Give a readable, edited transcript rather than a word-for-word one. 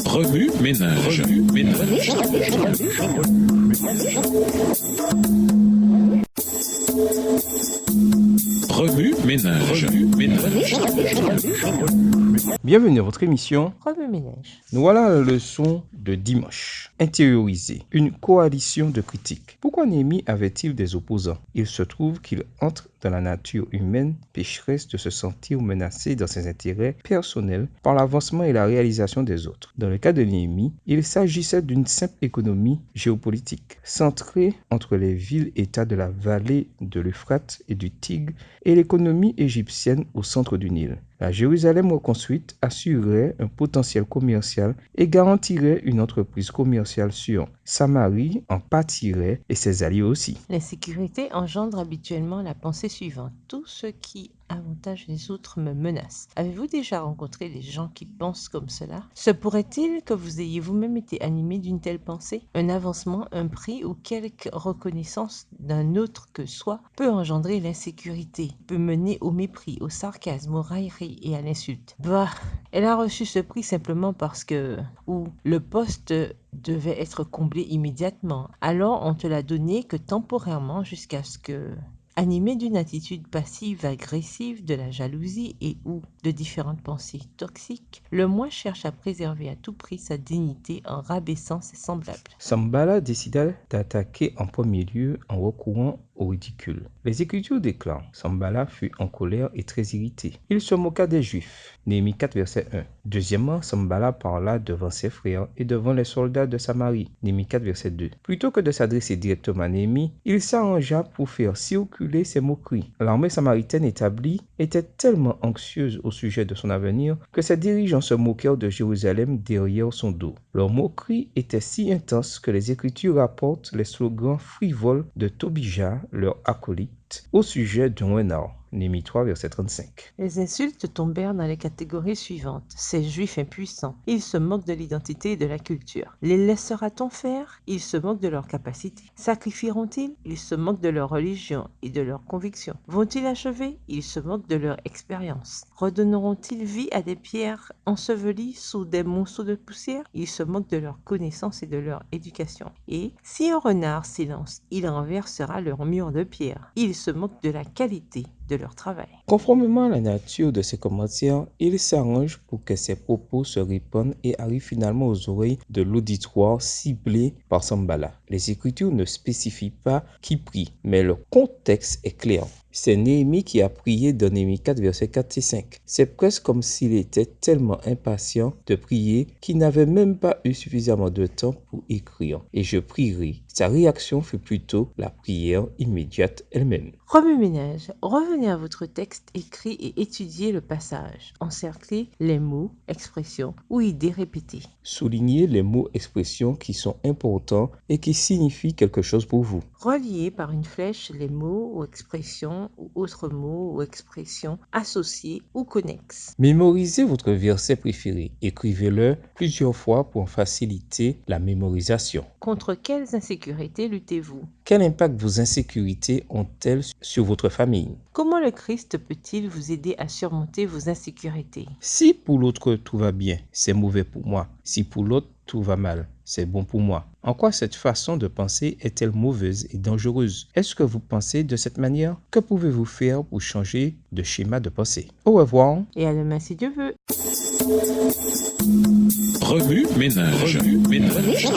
Remue ménage. Remue ménage. Bienvenue à votre émission. Remue-ménage. Nous voilà à la leçon de dimanche. Intérioriser. Une coalition de critiques. Pourquoi Néhémie avait-il des opposants? Il se trouve qu'il entre dans la nature humaine pécheresse de se sentir menacé dans ses intérêts personnels par l'avancement et la réalisation des autres. Dans le cas de Néhémie, il s'agissait d'une simple économie géopolitique, centrée entre les villes-États de la vallée de l'Euphrate et du Tigre et l'économie égyptienne au centre du Nil. La Jérusalem reconstruite assurerait un potentiel commercial et garantirait une entreprise commerciale sûre. Samarie en pâtirait et ses alliés aussi. L'insécurité engendre habituellement la pensée suivante. Tout ce qui avantage les autres me menace. Avez-vous déjà rencontré des gens qui pensent comme cela? Se pourrait-il que vous ayez vous-même été animé d'une telle pensée? Un avancement, un prix ou quelque reconnaissance d'un autre que soi peut engendrer l'insécurité, peut mener au mépris, au sarcasme, aux railleries et à l'insulte. Bah, elle a reçu ce prix simplement parce que... ou le poste devait être comblé immédiatement. Alors on te l'a donné que temporairement jusqu'à ce que... Animé d'une attitude passive, agressive, de la jalousie et ou de différentes pensées toxiques, le moi cherche à préserver à tout prix sa dignité en rabaissant ses semblables. Sanballat décida d'attaquer en premier lieu en recourant au ridicule. Les Écritures déclarent: Sanballat fut en colère et très irrité. Il se moqua des Juifs. Néhémie 4, verset 1. Deuxièmement, Sanballat parla devant ses frères et devant les soldats de Samarie. Néhémie 4, verset 2. Plutôt que de s'adresser directement à Néhémie, il s'arrangea pour faire circuler ses moqueries. L'armée samaritaine établie était tellement anxieuse au sujet de son avenir que ses dirigeants se moquèrent de Jérusalem derrière son dos. Leur moquerie était si intense que les Écritures rapportent les slogans frivoles de Tobija, leur acolyte, au sujet d'un renard. Néhémie 3, verset 35. Les insultes tombèrent dans les catégories suivantes. Ces juifs impuissants, ils se moquent de l'identité et de la culture. Les laissera-t-on faire? Ils se moquent de leur capacité. Sacrifieront-ils? Ils se moquent de leur religion et de leurs convictions. Vont-ils achever? Ils se moquent de leur expérience. Redonneront-ils vie à des pierres ensevelies sous des monceaux de poussière? Ils se moquent de leur connaissance et de leur éducation. Et si un renard s'élance, il renversera leur mur de pierre. Ils se moquent de la qualité de leur travail. Conformément à la nature de ces commentaires, il s'arrange pour que ces propos se répandent et arrivent finalement aux oreilles de l'auditoire ciblé par Sanballat. Les Écritures ne spécifient pas qui prie, mais le contexte est clair. C'est Néhémie qui a prié dans Néhémie 4, versets 4 et 5. C'est presque comme s'il était tellement impatient de prier qu'il n'avait même pas eu suffisamment de temps pour écrire. Et je prierai. Sa réaction fut plutôt la prière immédiate elle-même. Remue-ménage. Revenez à votre texte écrit et étudiez le passage. Encerclez les mots, expressions ou idées répétées. Soulignez les mots, expressions qui sont importants et qui signifient quelque chose pour vous. Reliez par une flèche les mots ou expressions ou autres mots ou expressions associés ou connexes. Mémorisez votre verset préféré. Écrivez-le plusieurs fois pour faciliter la mémorisation. Contre quelles insécurités luttez-vous? Quel impact vos insécurités ont-elles sur votre famille? Comment le Christ peut-il vous aider à surmonter vos insécurités? Si pour l'autre tout va bien, c'est mauvais pour moi. Si pour l'autre tout va mal, c'est bon pour moi. En quoi cette façon de penser est-elle mauvaise et dangereuse? Est-ce que vous pensez de cette manière? Que pouvez-vous faire pour changer de schéma de pensée? Au revoir. Et à demain si Dieu veut. Remue ménage. Remue ménage.